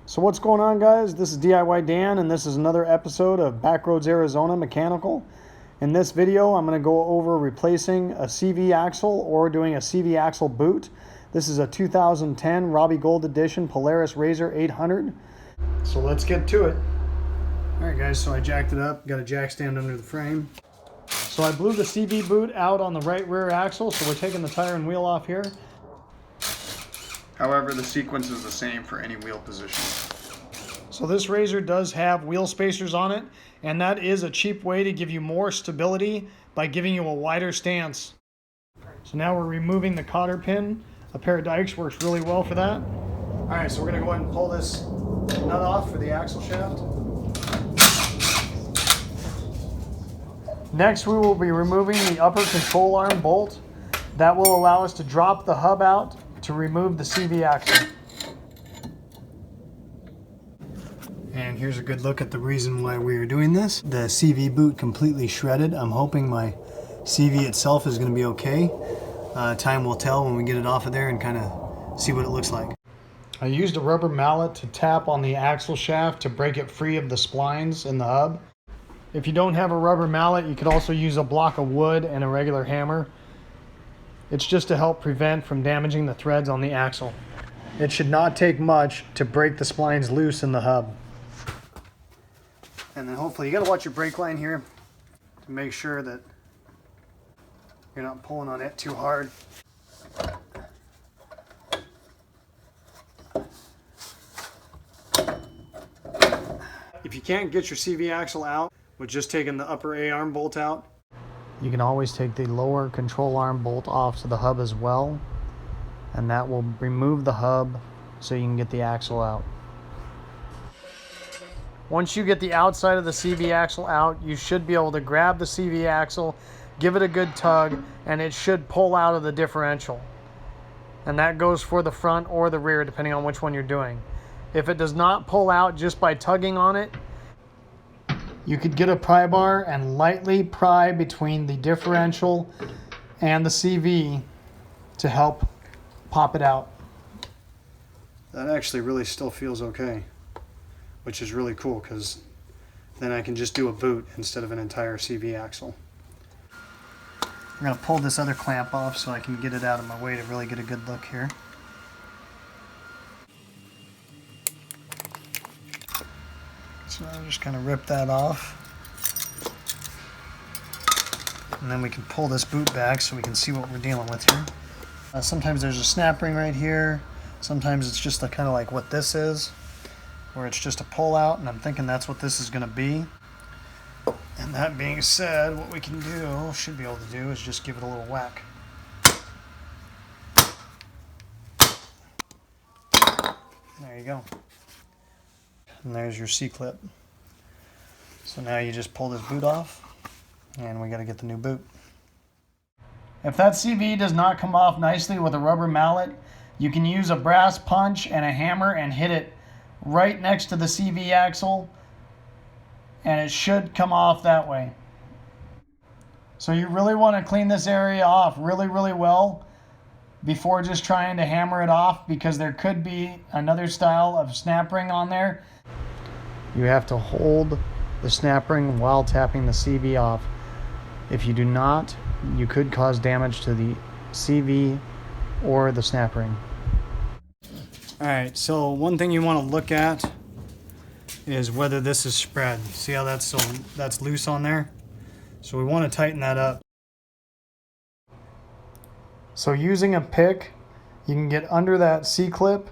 So what's going on, guys? This is DIY Dan, and this is another episode of Backroads Arizona Mechanical. In this video, I'm going to go over replacing a CV axle or doing a CV axle boot. This is a 2010 Robbie Gold Edition Polaris Razor 800. So let's get to it. All right, guys, so I jacked it up. Got a jack stand under the frame. So I blew the CV boot out on the right rear axle, so we're taking the tire and wheel off here. However, the sequence is the same for any wheel position. So this Razor does have wheel spacers on it, and that is a cheap way to give you more stability by giving you a wider stance. So now we're removing the cotter pin. A pair of dikes works really well for that. All right, so we're gonna go ahead and pull this nut off for the axle shaft. Next, we will be removing the upper control arm bolt. That will allow us to drop the hub out to remove the CV axle. And here's a good look at the reason why we are doing this. The CV boot completely shredded. I'm hoping my CV itself is going to be okay. Time will tell when we get it off of there and kind of see what it looks like. I used a rubber mallet to tap on the axle shaft to break it free of the splines in the hub. If you don't have a rubber mallet, you could also use a block of wood and a regular hammer. It's just to help prevent from damaging the threads on the axle. It should not take much to break the splines loose in the hub. And then hopefully, you gotta watch your brake line here to make sure that you're not pulling on it too hard. If you can't get your CV axle out with just taking the upper A-arm bolt out, you can always take the lower control arm bolt off to the hub as well, and that will remove the hub so you can get the axle out. Once you get the outside of the CV axle out, you should be able to grab the CV axle, give it a good tug, and it should pull out of the differential. And that goes for the front or the rear, depending on which one you're doing. If it does not pull out just by tugging on it, you could get a pry bar and lightly pry between the differential and the CV to help pop it out. That actually really still feels okay, which is really cool because then I can just do a boot instead of an entire CV axle. I'm going to pull this other clamp off so I can get it out of my way to really get a good look here. So I'll just kind of rip that off. And then we can pull this boot back so we can see what we're dealing with here. Sometimes there's a snap ring right here. Sometimes it's just kind of like what this is, where it's just a pull out, and I'm thinking that's what this is going to be. And that being said, what we can do, should be able to do, is just give it a little whack. There you go. And there's your C-clip. So now you just pull this boot off, and we got to get the new boot. If that CV does not come off nicely with a rubber mallet, you can use a brass punch and a hammer and hit it right next to the CV axle, and it should come off that way. So you really want to clean this area off really well before just trying to hammer it off, because there could be another style of snap ring on there. You have to hold the snap ring while tapping the CV off. If you do not, you could cause damage to the CV or the snap ring. Alright, so one thing you want to look at is whether this is spread. See how that's loose on there? So we want to tighten that up. So using a pick, you can get under that C-clip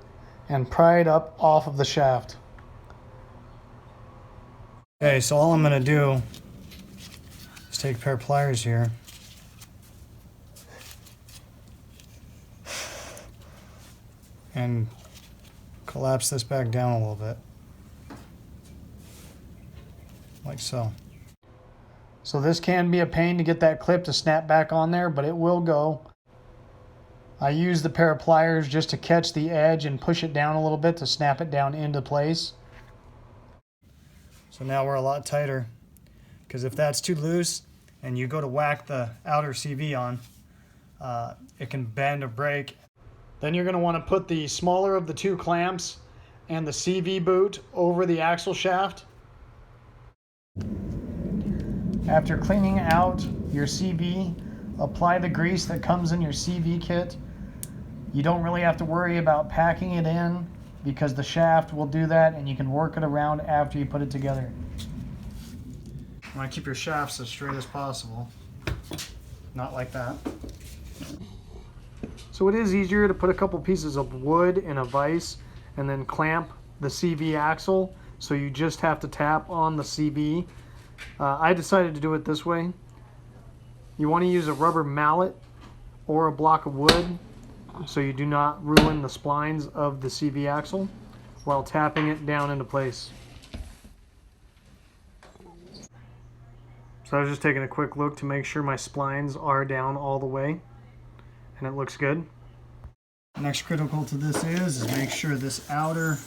and pry it up off of the shaft. Okay, so all I'm going to do is take a pair of pliers here and collapse this back down a little bit, like so. So this can be a pain to get that clip to snap back on there, but it will go. I use the pair of pliers just to catch the edge and push it down a little bit to snap it down into place. So now we're a lot tighter, because if that's too loose and you go to whack the outer CV on, it can bend or break. Then you're going to want to put the smaller of the two clamps and the CV boot over the axle shaft. After cleaning out your CV, apply the grease that comes in your CV kit. You don't really have to worry about packing it in because the shaft will do that, and you can work it around after you put it together. You want to keep your shafts as straight as possible, not like that. So it is easier to put a couple pieces of wood in a vise and then clamp the CV axle, so you just have to tap on the CV. I decided to do it this way. You want to use a rubber mallet or a block of wood so you do not ruin the splines of the CV axle while tapping it down into place. So I was just taking a quick look to make sure my splines are down all the way, and it looks good. Next critical to this is make sure this outer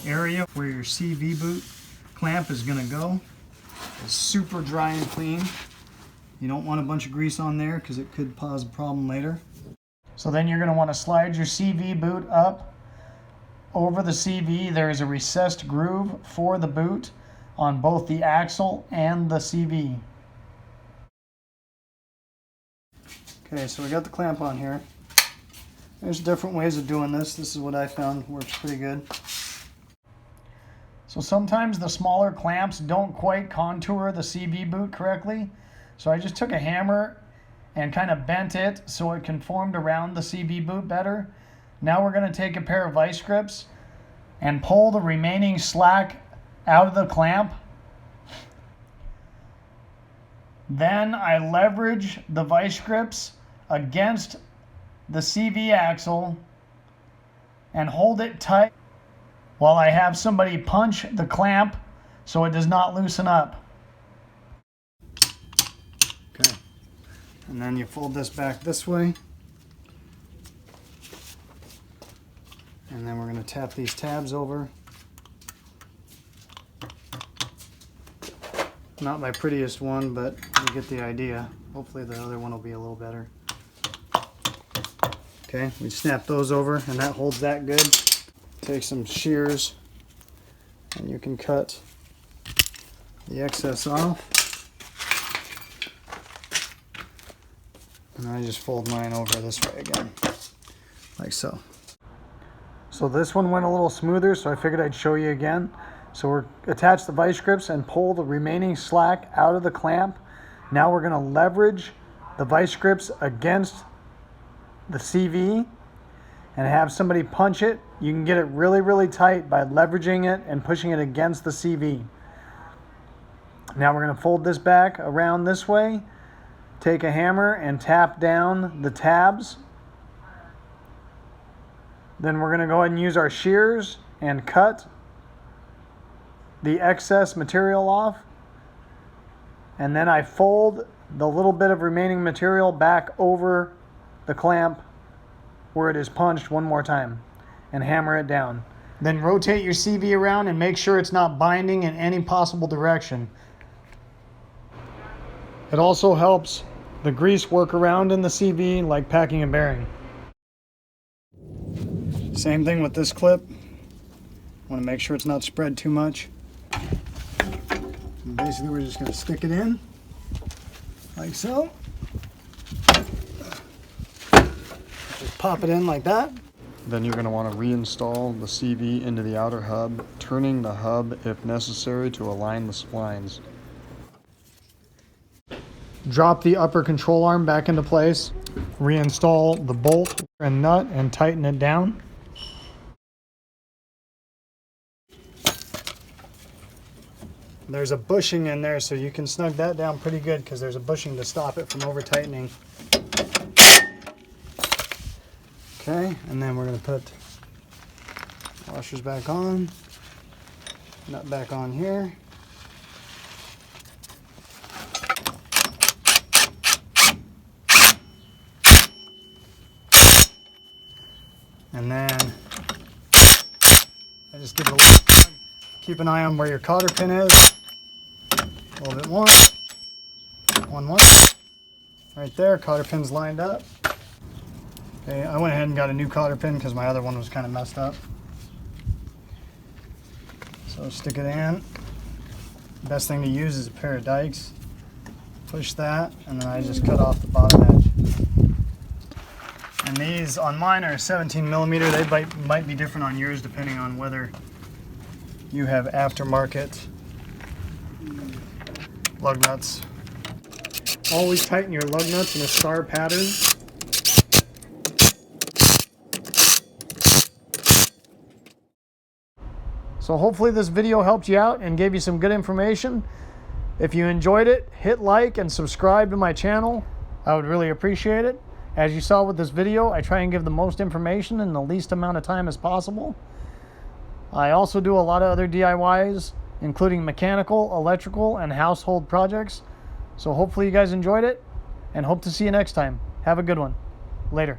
area where your CV boot clamp is going to go is super dry and clean. You don't want a bunch of grease on there because it could cause a problem later. So then you're going to want to slide your CV boot up. Over the CV there is a recessed groove for the boot on both the axle and the CV. Okay, so we got the clamp on here. There's different ways of doing this. This is what I found works pretty good. So sometimes the smaller clamps don't quite contour the CV boot correctly. So I just took a hammer and kind of bent it so it conformed around the CV boot better. Now we're going to take a pair of vice grips and pull the remaining slack out of the clamp. Then I leverage the vice grips against the CV axle and hold it tight while I have somebody punch the clamp so it does not loosen up. Okay, and then you fold this back this way, and then we're going to tap these tabs over. Not my prettiest one, but you get the idea. Hopefully the other one will be a little better. Okay, we snap those over and that holds that good. Take some shears and you can cut the excess off. And I just fold mine over this way again, like so. So this one went a little smoother, so I figured I'd show you again. So we're attach the vice grips and pull the remaining slack out of the clamp. Now we're going to leverage the vice grips against the CV and have somebody punch it. You can get it really, really tight by leveraging it and pushing it against the CV. Now we're going to fold this back around this way, take a hammer and tap down the tabs. Then we're going to go ahead and use our shears and cut the excess material off. And then I fold the little bit of remaining material back over the clamp where it is punched one more time and hammer it down. Then rotate your CV around and make sure it's not binding in any possible direction. It also helps the grease work around in the CV like packing a bearing. Same thing with this clip. Want to make sure it's not spread too much. And basically we're just going to stick it in like so. Just pop it in like that. Then you're going to want to reinstall the CV into the outer hub, turning the hub if necessary to align the splines. Drop the upper control arm back into place. Reinstall the bolt and nut and tighten it down. There's a bushing in there, so you can snug that down pretty good because there's a bushing to stop it from over tightening. Okay, and then we're going to put washers back on, nut back on here. And then I just give it a little tug. Keep an eye on where your cotter pin is. A little bit more. One. Right there, cotter pin's lined up. Okay, I went ahead and got a new cotter pin because my other one was kind of messed up. So stick it in. Best thing to use is a pair of dikes. Push that, and then I just cut off the bottom edge. And these on mine are 17 millimeter. They might be different on yours depending on whether you have aftermarket lug nuts. Always tighten your lug nuts in a star pattern. So hopefully this video helped you out and gave you some good information. If you enjoyed it, hit like and subscribe to my channel. I would really appreciate it. As you saw with this video, I try and give the most information in the least amount of time as possible. I also do a lot of other DIYs, including mechanical, electrical, and household projects. So hopefully you guys enjoyed it, and hope to see you next time. Have a good one. Later.